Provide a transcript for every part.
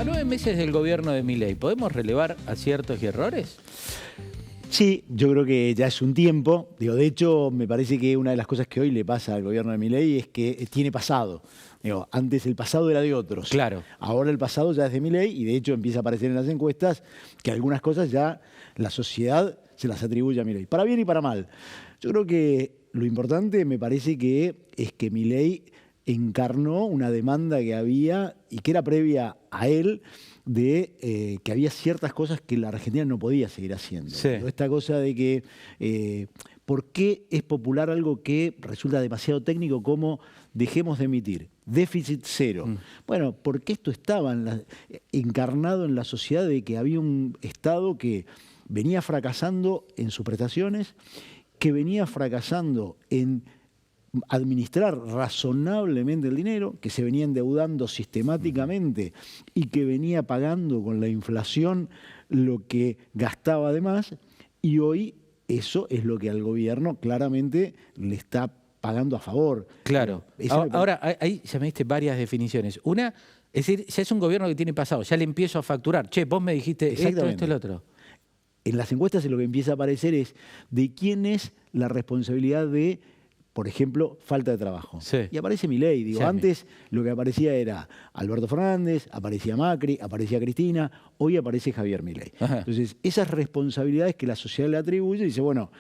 9 meses del gobierno de Milei, ¿podemos relevar aciertos y errores? Sí, yo creo que ya es un tiempo. De hecho, me parece que una de las cosas que hoy le pasa al gobierno de Milei es que tiene pasado. Antes el pasado era de otros. Claro. Ahora el pasado ya es de Milei y de hecho empieza a aparecer en las encuestas que algunas cosas ya la sociedad se las atribuye a Milei. Para bien y para mal. Yo creo que lo importante me parece que es que Milei encarnó una demanda que había y que era previa a él de que había ciertas cosas que la Argentina no podía seguir haciendo. Sí. Esta cosa de que ¿por qué es popular algo que resulta demasiado técnico como dejemos de emitir? Déficit cero. Bueno, porque esto estaba encarnado en la sociedad de que había un Estado que venía fracasando en sus prestaciones, que venía fracasando en administrar razonablemente el dinero, que se venía endeudando sistemáticamente y que venía pagando con la inflación lo que gastaba de más, y hoy eso es lo que al gobierno claramente le está pagando a favor. Claro. Ahora, ahí ya me diste varias definiciones. Una, es decir, ya es un gobierno que tiene pasado, ya le empiezo a facturar. Che, vos me dijiste esto, esto y lo otro. En las encuestas lo que empieza a aparecer es de quién es la responsabilidad de, por ejemplo, falta de trabajo. Sí. Y aparece Milei. Digo, antes lo que aparecía era Alberto Fernández, aparecía Macri, aparecía Cristina, hoy aparece Javier Milei. Ajá. Entonces, esas responsabilidades que la sociedad le atribuye, dice, bueno,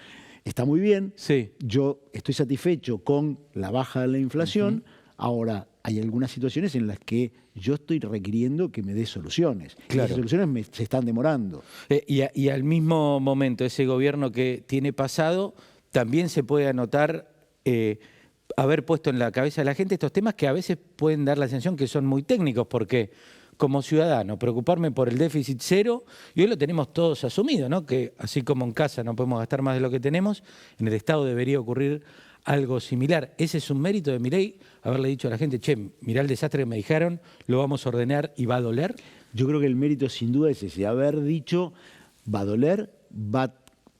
está muy bien, sí, yo estoy satisfecho con la baja de la inflación, ahora hay algunas situaciones en las que yo estoy requiriendo que me dé soluciones. Claro. Y esas soluciones se están demorando. Y al mismo momento, ese gobierno que tiene pasado, también se puede anotar haber puesto en la cabeza de la gente estos temas que a veces pueden dar la sensación que son muy técnicos, porque como ciudadano, preocuparme por el déficit cero, y hoy lo tenemos todos asumido, ¿no? Que así como en casa no podemos gastar más de lo que tenemos, en el Estado debería ocurrir algo similar. Ese es un mérito de Milei, haberle dicho a la gente, che, mirá el desastre que me dijeron, lo vamos a ordenar y va a doler. Yo creo que el mérito sin duda es ese, haber dicho, va a doler, va a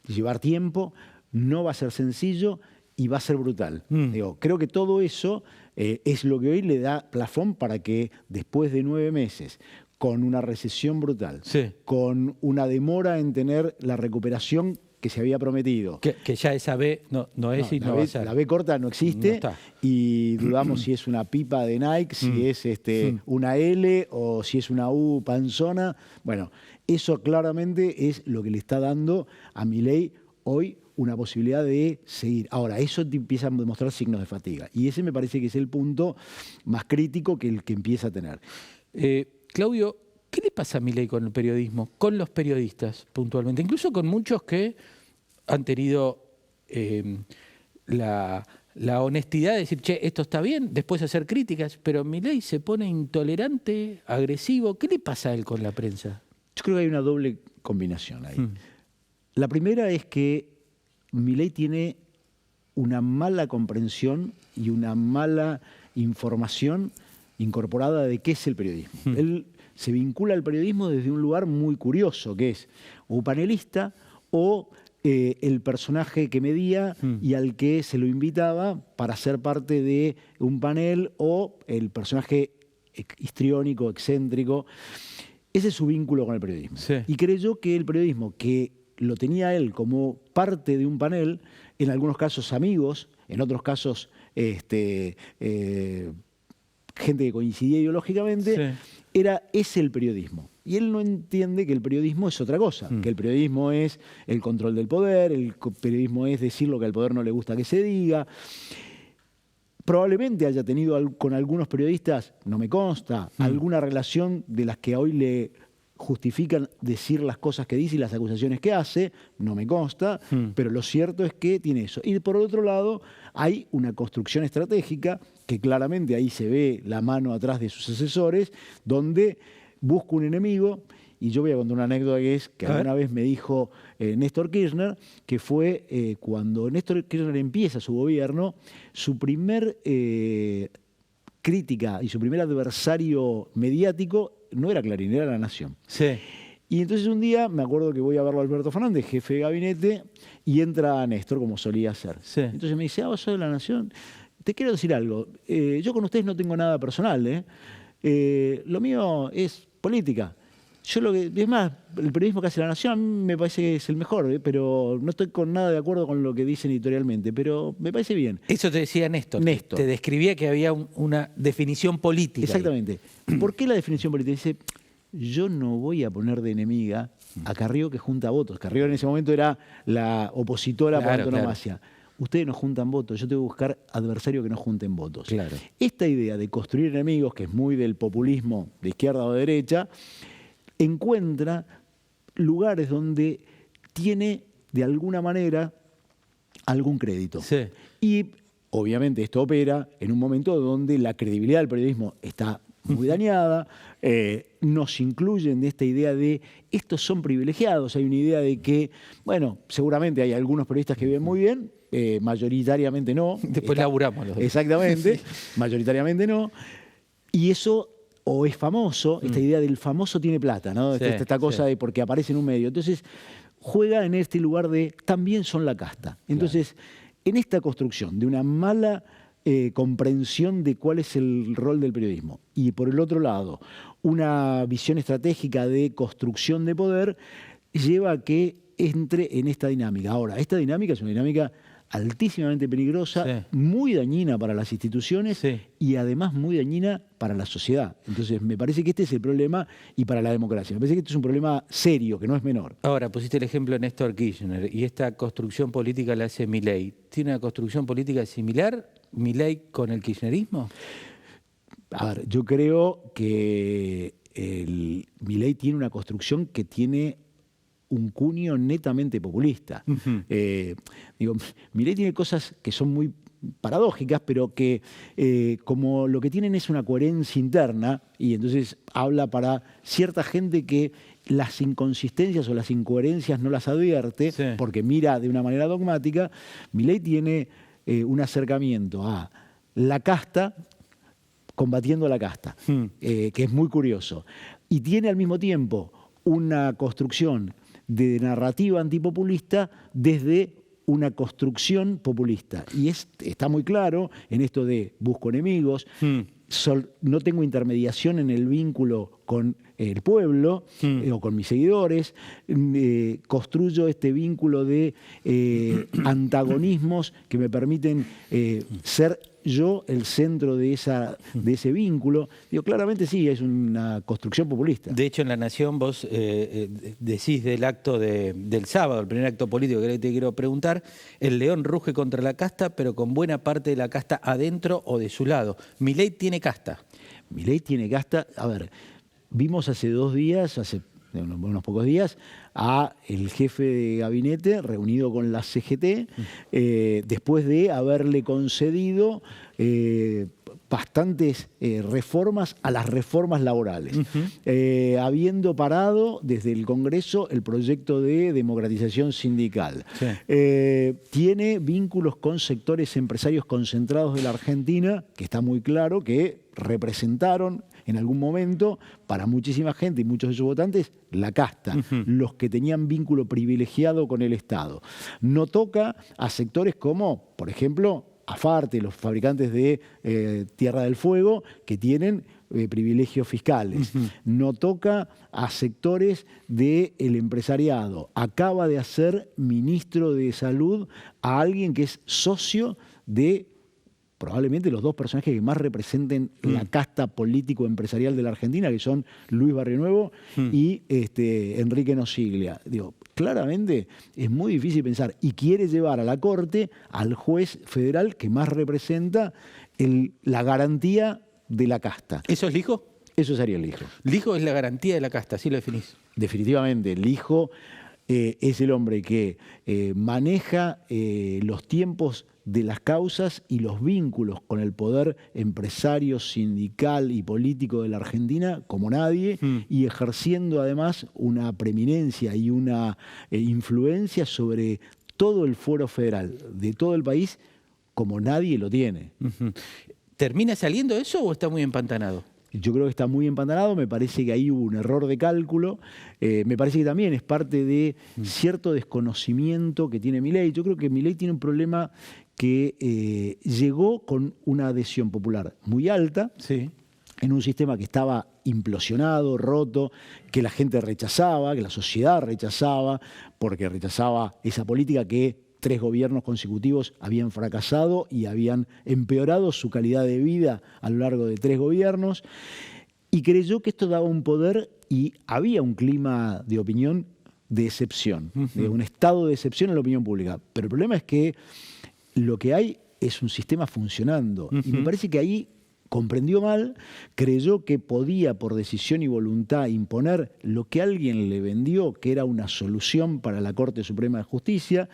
llevar tiempo, no va a ser sencillo y va a ser brutal. Digo, creo que todo eso es lo que hoy le da plafón para que después de 9 meses, con una recesión brutal, con una demora en tener la recuperación que se había prometido. Que ya esa B no es y no va a ser. La B corta no existe, no está. Y dudamos si es una pipa de Nike, si es una L o si es una U panzona. Bueno, eso claramente es lo que le está dando a Milei hoy una posibilidad de seguir. Ahora, eso te empieza a demostrar signos de fatiga. Y ese me parece que es el punto más crítico que el que empieza a tener. Claudio, ¿qué le pasa a Milei con el periodismo, con los periodistas puntualmente? Incluso con muchos que han tenido la honestidad de decir, che, esto está bien, después hacer críticas, pero Milei se pone intolerante, agresivo. ¿Qué le pasa a él con la prensa? Yo creo que hay una doble combinación ahí. La primera es que Milei tiene una mala comprensión y una mala información incorporada de qué es el periodismo. Él se vincula al periodismo desde un lugar muy curioso, que es o panelista o el personaje que medía y al que se lo invitaba para ser parte de un panel, o el personaje histriónico, excéntrico. Ese es su vínculo con el periodismo. Sí. Y creyó que el periodismo, que lo tenía él como parte de un panel, en algunos casos amigos, en otros casos gente que coincidía ideológicamente, es el periodismo. Y él no entiende que el periodismo es otra cosa, que el periodismo es el control del poder, el periodismo es decir lo que al poder no le gusta que se diga. Probablemente haya tenido con algunos periodistas, no me consta, alguna relación de las que hoy le justifican decir las cosas que dice y las acusaciones que hace, no me consta, pero lo cierto es que tiene eso. Y por otro lado, hay una construcción estratégica, que claramente ahí se ve la mano atrás de sus asesores, donde busca un enemigo. Y yo voy a contar una anécdota que es que alguna vez me dijo Néstor Kirchner, que fue cuando Néstor Kirchner empieza su gobierno, su primer crítica y su primer adversario mediático no era Clarín, era La Nación. Sí. Y entonces un día me acuerdo que voy a verlo a Alberto Fernández, jefe de gabinete, y entra Néstor, como solía hacer. Sí. Entonces me dice, vos sos de La Nación. Te quiero decir algo, yo con ustedes no tengo nada personal, lo mío es política. Es más, el periodismo que hace La Nación a mí me parece que es el mejor, pero no estoy con nada de acuerdo con lo que dicen editorialmente, pero me parece bien. Eso te decía Néstor. Néstor. Te describía que había una definición política. Exactamente. ¿Por qué la definición política? Dice, yo no voy a poner de enemiga a Carrió que junta votos. Carrió en ese momento era la opositora por antonomasia. Ustedes no juntan votos, yo tengo que buscar adversarios que no junten votos. Claro. Esta idea de construir enemigos, que es muy del populismo de izquierda o de derecha, encuentra lugares donde tiene, de alguna manera, algún crédito. Sí. Y, obviamente, esto opera en un momento donde la credibilidad del periodismo está muy dañada, nos incluyen de esta idea de estos son privilegiados, hay una idea de que, bueno, seguramente hay algunos periodistas que viven muy bien, mayoritariamente no. Después laburamos los dos. Exactamente, mayoritariamente no, y eso o es famoso, esta idea del famoso tiene plata, ¿no? Sí, esta cosa sí. de porque aparece en un medio. Entonces, juega en este lugar de también son la casta. Entonces, en esta construcción de una mala comprensión de cuál es el rol del periodismo y por el otro lado, una visión estratégica de construcción de poder, lleva a que entre en esta dinámica. Ahora, esta dinámica es una dinámica altísimamente peligrosa, Sí. muy dañina para las instituciones Sí. y además muy dañina para la sociedad. Entonces, me parece que este es el problema y para la democracia. Me parece que este es un problema serio, que no es menor. Ahora, pusiste el ejemplo de Néstor Kirchner y esta construcción política la hace Milei. ¿Tiene una construcción política similar, Milei, con el kirchnerismo? A ver, yo creo que Milei tiene una construcción que tiene un cuño netamente populista. Milei tiene cosas que son muy paradójicas, pero que como lo que tienen es una coherencia interna, y entonces habla para cierta gente que las inconsistencias o las incoherencias no las advierte, Sí. porque mira de una manera dogmática. Milei tiene un acercamiento a la casta combatiendo a la casta, que es muy curioso. Y tiene al mismo tiempo una construcción de narrativa antipopulista desde una construcción populista. Y está muy claro en esto de busco enemigos, no tengo intermediación en el vínculo con el pueblo o con mis seguidores, construyo este vínculo de antagonismos que me permiten ser yo el centro de ese vínculo. Digo, claramente sí, es una construcción populista. De hecho, en La Nación vos decís del acto del sábado, el primer acto político que te quiero preguntar, el león ruge contra la casta, pero con buena parte de la casta adentro o de su lado. Milei tiene casta. Milei tiene casta. A ver, vimos hace 2 días, hace unos pocos días, a el jefe de gabinete reunido con la CGT, después de haberle concedido bastantes reformas a las reformas laborales, habiendo parado desde el Congreso el proyecto de democratización sindical. Sí. Tiene vínculos con sectores empresarios concentrados de la Argentina, que está muy claro que representaron en algún momento, para muchísima gente y muchos de sus votantes, la casta, los que tenían vínculo privilegiado con el Estado. No toca a sectores como, por ejemplo, Afarte, los fabricantes de Tierra del Fuego, que tienen privilegios fiscales. No toca a sectores del empresariado. Acaba de hacer ministro de Salud a alguien que es socio de probablemente los 2 personajes que más representen la casta político-empresarial de la Argentina, que son Luis Barrionuevo y Enrique Nosiglia. Digo, claramente es muy difícil pensar, y quiere llevar a la Corte al juez federal que más representa la garantía de la casta. ¿Eso es lijo? Eso sería el hijo. Lijo es la garantía de la casta, así lo definís. Definitivamente, el hijo es el hombre que maneja los tiempos de las causas y los vínculos con el poder empresario, sindical y político de la Argentina como nadie, y ejerciendo además una preeminencia y una influencia sobre todo el fuero federal de todo el país como nadie lo tiene. ¿Termina saliendo eso o está muy empantanado? Yo creo que está muy empantanado, me parece que ahí hubo un error de cálculo, me parece que también es parte de cierto desconocimiento que tiene Milei. Yo creo que Milei tiene un problema que llegó con una adhesión popular muy alta, Sí. en un sistema que estaba implosionado, roto, que la gente rechazaba, que la sociedad rechazaba, porque rechazaba esa política que 3 gobiernos consecutivos habían fracasado y habían empeorado su calidad de vida a lo largo de 3 gobiernos, y creyó que esto daba un poder y había un clima de opinión de excepción, de un estado de excepción en la opinión pública. Pero el problema es que lo que hay es un sistema funcionando, y me parece que ahí comprendió mal, creyó que podía por decisión y voluntad imponer lo que alguien le vendió, que era una solución para la Corte Suprema de Justicia,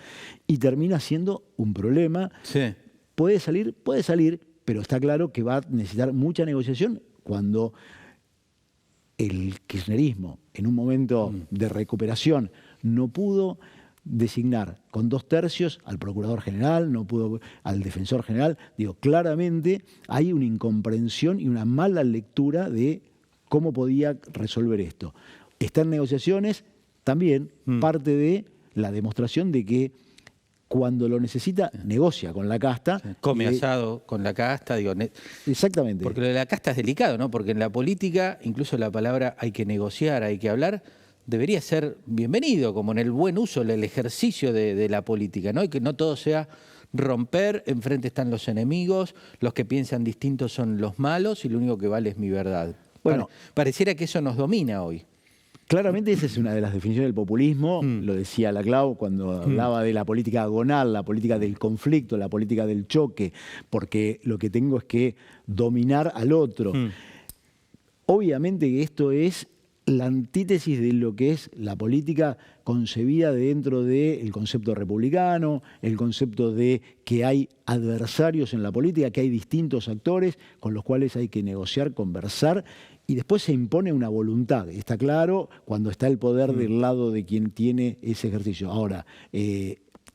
y termina siendo un problema. Sí. Puede salir, pero está claro que va a necesitar mucha negociación cuando el kirchnerismo, en un momento de recuperación, no pudo designar con 2/3 al Procurador General, no pudo al Defensor General. Digo, claramente hay una incomprensión y una mala lectura de cómo podía resolver esto. Está en negociaciones, también parte de la demostración de que cuando lo necesita, negocia con la casta. Come asado con la casta, digo. Exactamente. Porque lo de la casta es delicado, ¿no? Porque en la política, incluso la palabra hay que negociar, hay que hablar, debería ser bienvenido, como en el buen uso, el ejercicio de la política, ¿no? Y que no todo sea romper, enfrente están los enemigos, los que piensan distintos son los malos y lo único que vale es mi verdad. Bueno, pareciera que eso nos domina hoy. Claramente esa es una de las definiciones del populismo, lo decía Laclau cuando hablaba de la política agonal, la política del conflicto, la política del choque, porque lo que tengo es que dominar al otro. Obviamente que esto es la antítesis de lo que es la política concebida dentro del concepto republicano, el concepto de que hay adversarios en la política, que hay distintos actores con los cuales hay que negociar, conversar, y después se impone una voluntad. Está claro cuando está el poder del lado de quien tiene ese ejercicio. Ahora,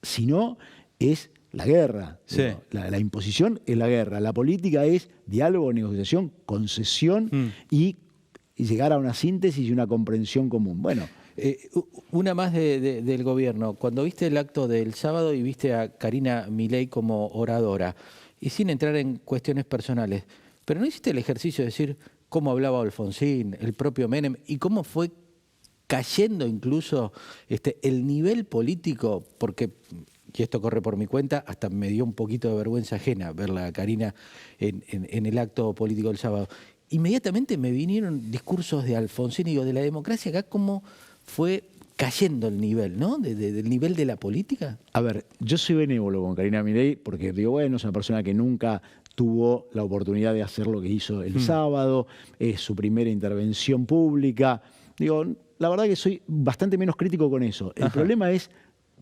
si no, es la guerra. Sí. La imposición es la guerra. La política es diálogo, negociación, concesión y llegar a una síntesis y una comprensión común. Bueno, una más del gobierno. Cuando viste el acto del sábado y viste a Karina Milei como oradora, y sin entrar en cuestiones personales, pero ¿no hiciste el ejercicio de decir cómo hablaba Alfonsín, el propio Menem, y cómo fue cayendo incluso el nivel político? Porque, y esto corre por mi cuenta, hasta me dio un poquito de vergüenza ajena verla a Karina en el acto político del sábado. Inmediatamente me vinieron discursos de Alfonsín y digo, de la democracia acá, cómo fue cayendo el nivel, ¿no? Del nivel de la política. A ver, yo soy benévolo con Karina Milei porque digo, bueno, es una persona que nunca tuvo la oportunidad de hacer lo que hizo el sábado, es su primera intervención pública. Digo, la verdad que soy bastante menos crítico con eso. El problema es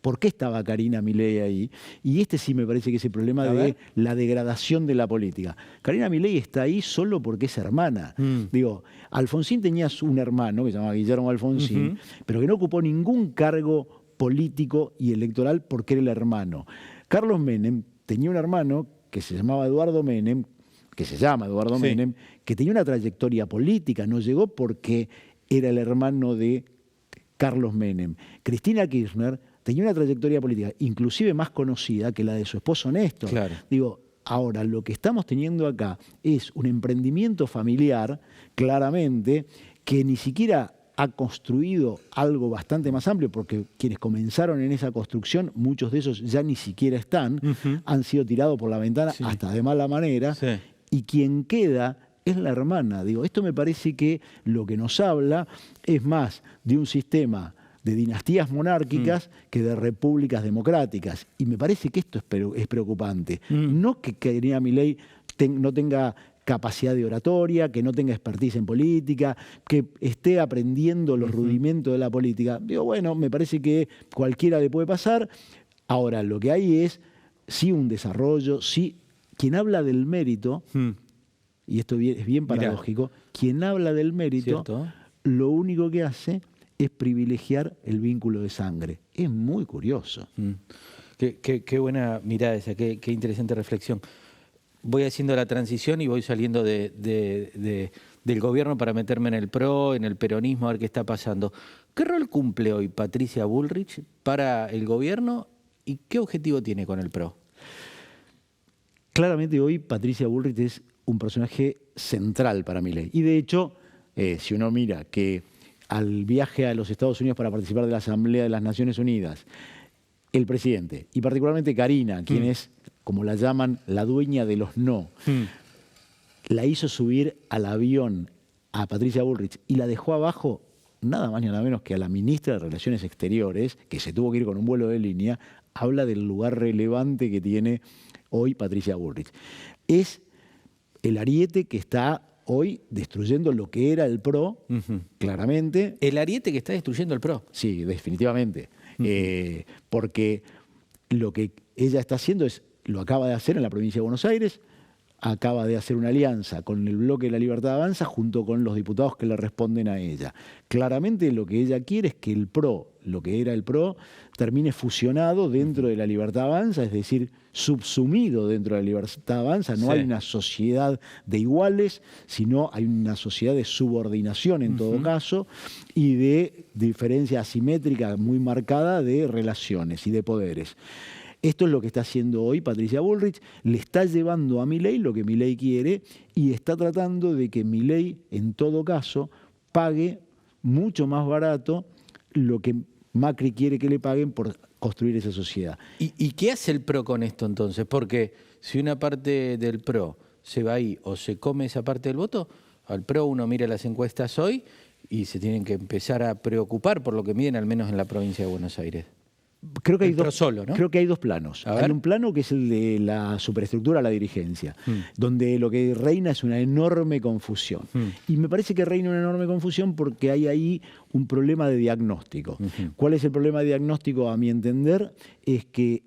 por qué estaba Karina Milei ahí, y sí me parece que es el problema de la degradación de la política. Karina Milei está ahí solo porque es hermana. Digo, Alfonsín tenía un hermano que se llamaba Guillermo Alfonsín, pero que no ocupó ningún cargo político y electoral porque era el hermano. Carlos Menem tenía un hermano que se llamaba Eduardo Menem, Menem, que tenía una trayectoria política, no llegó porque era el hermano de Carlos Menem. Cristina Kirchner tenía una trayectoria política inclusive más conocida que la de su esposo Néstor. Claro. Digo, ahora lo que estamos teniendo acá es un emprendimiento familiar, claramente, que ni siquiera ha construido algo bastante más amplio, porque quienes comenzaron en esa construcción, muchos de esos ya ni siquiera están, han sido tirados por la ventana hasta de mala manera, y quien queda es la hermana. Digo, esto me parece que lo que nos habla es más de un sistema de dinastías monárquicas que de repúblicas democráticas. Y me parece que esto es preocupante. No que Karina Milei no tenga capacidad de oratoria, que no tenga expertise en política, que esté aprendiendo los rudimentos de la política. Digo, bueno, me parece que cualquiera le puede pasar. Ahora, lo que hay es sí un desarrollo, sí quien habla del mérito, y esto es bien paradójico, quien habla del mérito, ¿cierto? Lo único que hace es privilegiar el vínculo de sangre. Es muy curioso. Qué buena mirada esa, qué interesante reflexión. Voy haciendo la transición y voy saliendo del gobierno para meterme en el PRO, en el peronismo, a ver qué está pasando. ¿Qué rol cumple hoy Patricia Bullrich para el gobierno y qué objetivo tiene con el PRO? Claramente hoy Patricia Bullrich es un personaje central para Milei. Y de hecho, si uno mira que al viaje a los Estados Unidos para participar de la Asamblea de las Naciones Unidas, el presidente, y particularmente Karina, quien es, como la llaman, la dueña de los no, la hizo subir al avión a Patricia Bullrich y la dejó abajo nada más ni nada menos que a la ministra de Relaciones Exteriores, que se tuvo que ir con un vuelo de línea, habla del lugar relevante que tiene hoy Patricia Bullrich. Es el ariete que está hoy destruyendo lo que era el PRO, claramente. El ariete que está destruyendo el PRO. Sí, definitivamente. Porque lo que ella está haciendo es, lo acaba de hacer en la provincia de Buenos Aires, acaba de hacer una alianza con el Bloque de la Libertad Avanza junto con los diputados que le responden a ella. Claramente lo que ella quiere es que el PRO, lo que era el PRO, termine fusionado dentro de la Libertad Avanza, es decir, subsumido dentro de la Libertad Avanza. No hay una sociedad de iguales, sino hay una sociedad de subordinación en todo caso y de diferencia asimétrica muy marcada de relaciones y de poderes. Esto es lo que está haciendo hoy Patricia Bullrich, le está llevando a Milei lo que Milei quiere y está tratando de que Milei, en todo caso, pague mucho más barato lo que Macri quiere que le paguen por construir esa sociedad. ¿Y qué hace el PRO con esto entonces? Porque si una parte del PRO se va ahí o se come esa parte del voto, al PRO uno mira las encuestas hoy y se tienen que empezar a preocupar por lo que miden al menos en la provincia de Buenos Aires. Creo que hay Creo que hay dos planos. Hay un plano que es el de la superestructura, la dirigencia, donde lo que reina es una enorme confusión. Y me parece que reina una enorme confusión porque hay ahí un problema de diagnóstico. ¿Cuál es el problema de diagnóstico? A mi entender, es que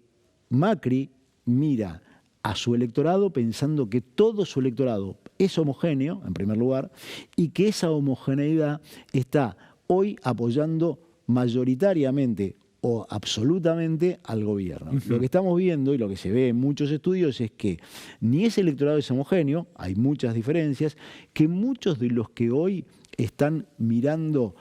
Macri mira a su electorado pensando que todo su electorado es homogéneo, en primer lugar, y que esa homogeneidad está hoy apoyando mayoritariamente o absolutamente al gobierno. Lo que estamos viendo y lo que se ve en muchos estudios es que ni ese electorado es homogéneo, hay muchas diferencias, que muchos de los que hoy están mirando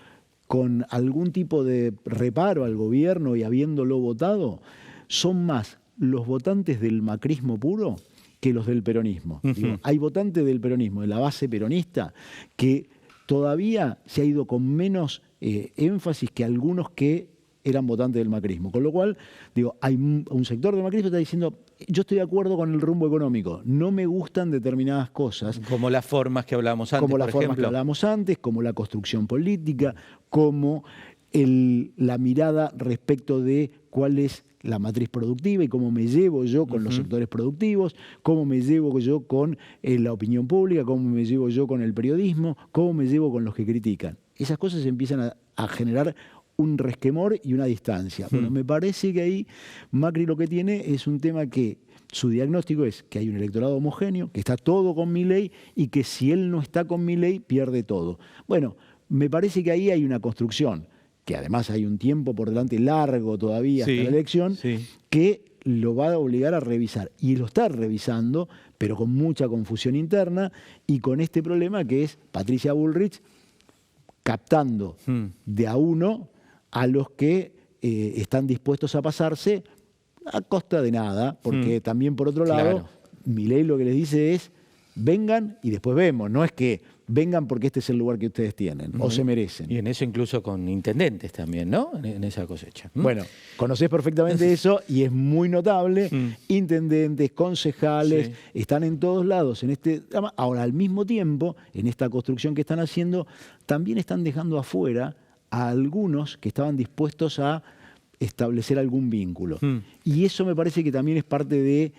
con algún tipo de reparo al gobierno y habiéndolo votado, son más los votantes del macrismo puro que los del peronismo. Digo, hay votantes del peronismo, de la base peronista, que todavía se ha ido con menos énfasis que algunos que eran votantes del macrismo. Con lo cual, digo, hay un sector del macrismo que está diciendo, yo estoy de acuerdo con el rumbo económico, no me gustan determinadas cosas. Como las formas que hablábamos antes, como las formas que hablábamos antes, como la construcción política, como la mirada respecto de cuál es la matriz productiva y cómo me llevo yo con los sectores productivos, cómo me llevo yo con la opinión pública, cómo me llevo yo con el periodismo, cómo me llevo con los que critican. Esas cosas empiezan a generar un resquemor y una distancia. Bueno, me parece que ahí Macri lo que tiene es un tema que su diagnóstico es que hay un electorado homogéneo, que está todo con Milei y que si él no está con Milei pierde todo. Bueno, me parece que ahí hay una construcción, que además hay un tiempo por delante largo todavía hasta la elección, que lo va a obligar a revisar. Y lo está revisando, pero con mucha confusión interna y con este problema que es Patricia Bullrich captando de a uno a los que están dispuestos a pasarse a costa de nada, porque también por otro lado, Milei lo que les dice es, vengan y después vemos, no es que vengan porque este es el lugar que ustedes tienen, o se merecen. Y en eso incluso con intendentes también, ¿no? En esa cosecha. Bueno, conocés perfectamente eso y es muy notable, intendentes, concejales, están en todos lados en este drama. Ahora, al mismo tiempo, en esta construcción que están haciendo, también están dejando afuera a algunos que estaban dispuestos a establecer algún vínculo. Y eso me parece que también es parte de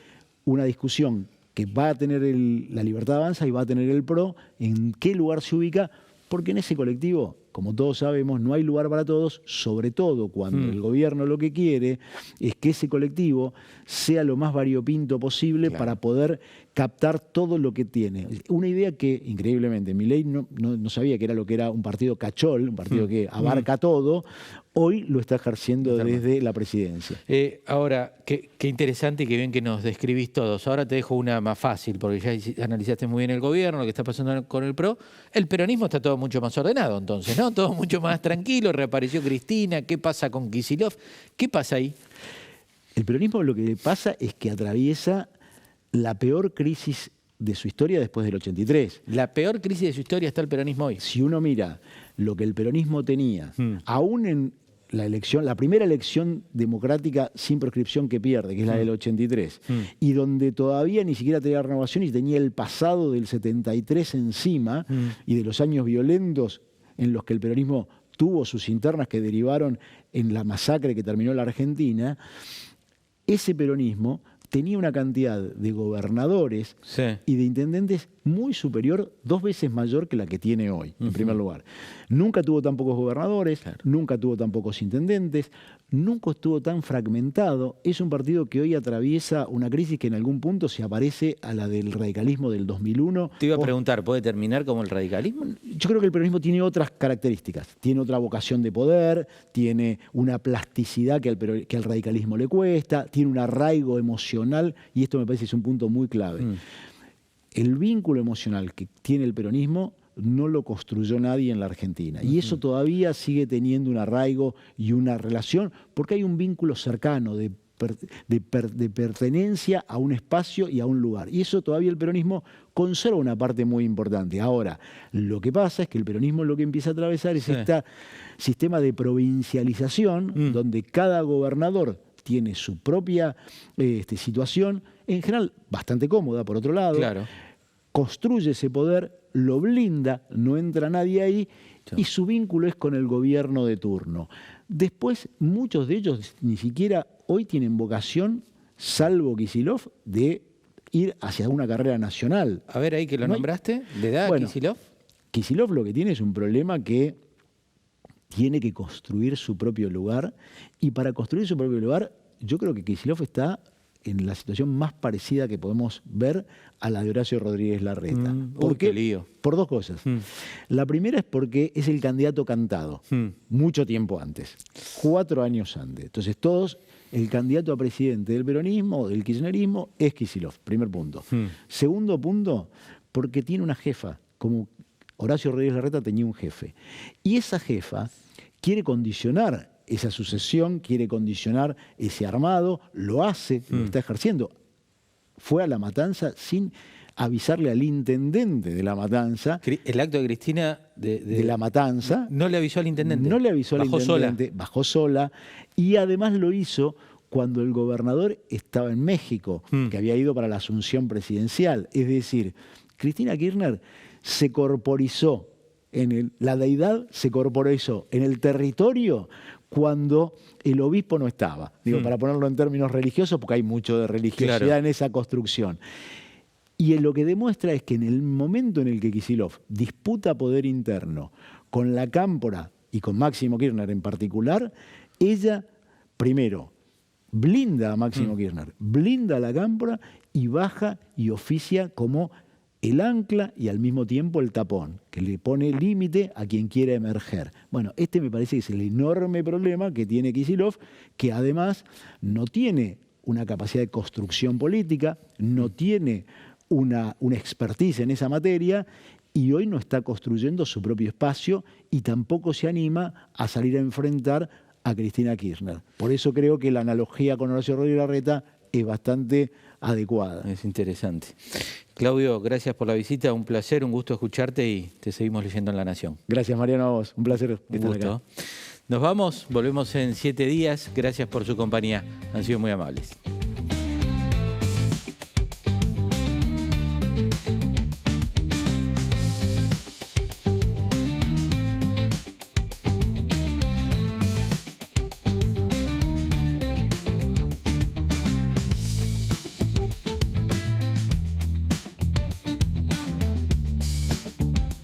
una discusión que va a tener la Libertad Avanza y va a tener el PRO, en qué lugar se ubica, porque en ese colectivo, como todos sabemos, no hay lugar para todos, sobre todo cuando el gobierno lo que quiere es que ese colectivo sea lo más variopinto posible para poder captar todo lo que tiene. Una idea que, increíblemente, Milei no sabía que era lo que era un partido cachol, un partido que abarca todo, hoy lo está ejerciendo desde la presidencia. Ahora, qué interesante y qué bien que nos describís todos. Ahora te dejo una más fácil, porque ya analizaste muy bien el gobierno, lo que está pasando con el PRO. El peronismo está todo mucho más ordenado, entonces, ¿no? Todo mucho más tranquilo, reapareció Cristina, ¿qué pasa con Kicillof? ¿Qué pasa ahí? El peronismo lo que pasa es que atraviesa la peor crisis de su historia después del 83. La peor crisis de su historia está el peronismo hoy. Si uno mira lo que el peronismo tenía, aún en la primera elección democrática sin proscripción que pierde, que es la del 83, y donde todavía ni siquiera tenía renovación y tenía el pasado del 73 encima, y de los años violentos en los que el peronismo tuvo sus internas que derivaron en la masacre que terminó la Argentina, ese peronismo tenía una cantidad de gobernadores y de intendentes muy superior, 2 veces mayor que la que tiene hoy, en primer lugar. Nunca tuvo tan pocos gobernadores, nunca tuvo tan pocos intendentes, nunca estuvo tan fragmentado. Es un partido que hoy atraviesa una crisis que en algún punto se aparece a la del radicalismo del 2001. Te iba a preguntar, ¿puede terminar como el radicalismo? Yo creo que el peronismo tiene otras características. Tiene otra vocación de poder, tiene una plasticidad que al radicalismo le cuesta, tiene un arraigo emocional, y esto me parece que es un punto muy clave. El vínculo emocional que tiene el peronismo no lo construyó nadie en la Argentina. Y eso todavía sigue teniendo un arraigo y una relación, porque hay un vínculo cercano de pertenencia a un espacio y a un lugar. Y eso todavía el peronismo conserva una parte muy importante. Ahora, lo que pasa es que el peronismo lo que empieza a atravesar es este sistema de provincialización, donde cada gobernador tiene su propia situación, en general bastante cómoda, por otro lado, construye ese poder, lo blinda, no entra nadie ahí, y su vínculo es con el gobierno de turno. Después, muchos de ellos ni siquiera hoy tienen vocación, salvo Kicillof, de ir hacia una carrera nacional. A ver, ahí que lo nombraste, ¿le da a Kicillof? Kicillof lo que tiene es un problema que tiene que construir su propio lugar, y para construir su propio lugar, yo creo que Kicillof está en la situación más parecida que podemos ver a la de Horacio Rodríguez Larreta. ¿Por qué? Qué lío. Por 2 cosas. La primera es porque es el candidato cantado, mucho tiempo antes, 4 años antes. Entonces el candidato a presidente del peronismo o del kirchnerismo es Kicillof, primer punto. Segundo punto, porque tiene una jefa, como Horacio Rodríguez Larreta tenía un jefe. Y esa jefa quiere condicionar esa sucesión, quiere condicionar ese armado, lo hace, lo está ejerciendo. Fue a La Matanza sin avisarle al intendente de La Matanza. El acto de Cristina de La Matanza. No le avisó al intendente. No le avisó al intendente, bajó sola. Y además lo hizo cuando el gobernador estaba en México, que había ido para la asunción presidencial. Es decir, Cristina Kirchner se corporizó, la deidad se corporizó en el territorio cuando el obispo no estaba. Digo, para ponerlo en términos religiosos, porque hay mucho de religiosidad en esa construcción. Y lo que demuestra es que en el momento en el que Kicillof disputa poder interno con la Cámpora y con Máximo Kirchner en particular, ella, primero, blinda a Máximo Kirchner, blinda a la Cámpora y baja y oficia como el ancla y al mismo tiempo el tapón, que le pone límite a quien quiera emerger. Bueno, este me parece que es el enorme problema que tiene Kicillof, que además no tiene una capacidad de construcción política, no tiene una expertise en esa materia, y hoy no está construyendo su propio espacio y tampoco se anima a salir a enfrentar a Cristina Kirchner. Por eso creo que la analogía con Horacio Rodríguez Larreta es bastante adecuada. Es interesante. Claudio, gracias por la visita, un placer, un gusto escucharte y te seguimos leyendo en La Nación. Gracias, Mariano, a vos. Un placer estar acá. Nos vamos, volvemos en 7 días. Gracias por su compañía. Han sido muy amables.